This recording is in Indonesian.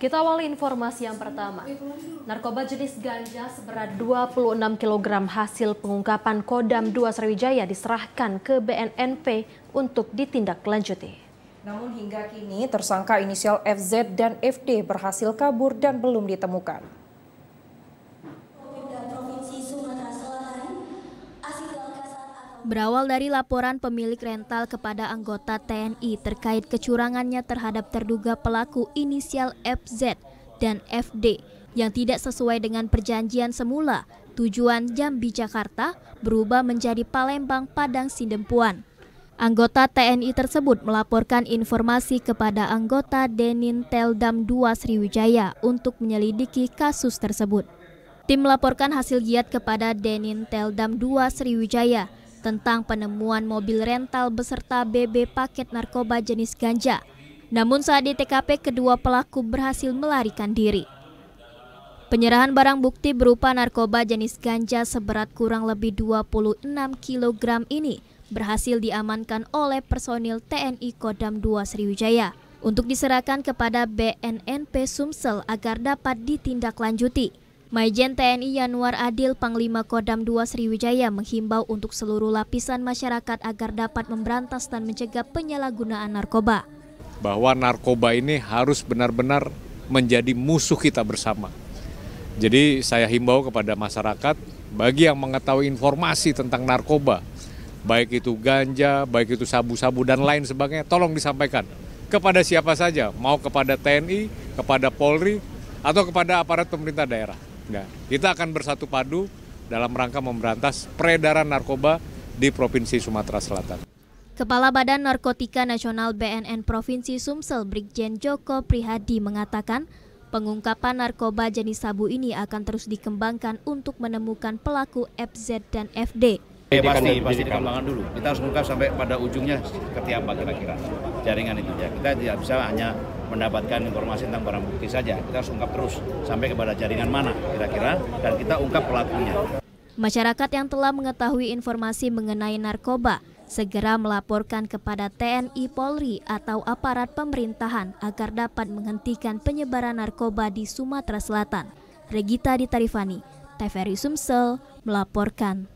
Kita awali informasi yang pertama. Narkoba jenis ganja seberat 26 kg hasil pengungkapan Kodam 2 Sriwijaya diserahkan ke BNNP untuk ditindaklanjuti. Namun hingga kini tersangka inisial FZ dan FD berhasil kabur dan belum ditemukan. Berawal dari laporan pemilik rental kepada anggota TNI terkait kecurangannya terhadap terduga pelaku inisial FZ dan FD yang tidak sesuai dengan perjanjian semula, tujuan Jambi Jakarta berubah menjadi Palembang Padang Sidempuan. Anggota TNI tersebut melaporkan informasi kepada anggota Denintel Dam 2 Sriwijaya untuk menyelidiki kasus tersebut. Tim melaporkan hasil giat kepada Denintel Dam 2 Sriwijaya tentang penemuan mobil rental beserta BB paket narkoba jenis ganja. Namun saat di TKP kedua pelaku berhasil melarikan diri. Penyerahan barang bukti berupa narkoba jenis ganja seberat kurang lebih 26 kg ini berhasil diamankan oleh personil TNI Kodam 2 Sriwijaya untuk diserahkan kepada BNNP Sumsel agar dapat ditindaklanjuti. Maijen TNI Yanuar Adil, Panglima Kodam 2 Sriwijaya menghimbau untuk seluruh lapisan masyarakat agar dapat memberantas dan mencegah penyalahgunaan narkoba. Bahwa narkoba ini harus benar-benar menjadi musuh kita bersama. Jadi saya himbau kepada masyarakat, bagi yang mengetahui informasi tentang narkoba, baik itu ganja, baik itu sabu-sabu dan lain sebagainya, tolong disampaikan kepada siapa saja, mau kepada TNI, kepada Polri, atau kepada aparat pemerintah daerah. Nah, kita akan bersatu padu dalam rangka memberantas peredaran narkoba di Provinsi Sumatera Selatan. Kepala Badan Narkotika Nasional BNN Provinsi Sumsel, Brigjen Joko Prihadi mengatakan, pengungkapan narkoba jenis sabu ini akan terus dikembangkan untuk menemukan pelaku FZ dan FD. Pasti dikembangkan dulu. Kita harus mengungkap sampai pada ujungnya seperti apa kira-kira jaringan itu. Ya, kita tidak bisa hanya mendapatkan informasi tentang barang bukti saja. Kita harus ungkap terus sampai kepada jaringan mana kira-kira dan kita ungkap pelakunya. Masyarakat yang telah mengetahui informasi mengenai narkoba segera melaporkan kepada TNI Polri atau aparat pemerintahan agar dapat menghentikan penyebaran narkoba di Sumatera Selatan. Regita Ditarifani, TVRI Sumsel melaporkan.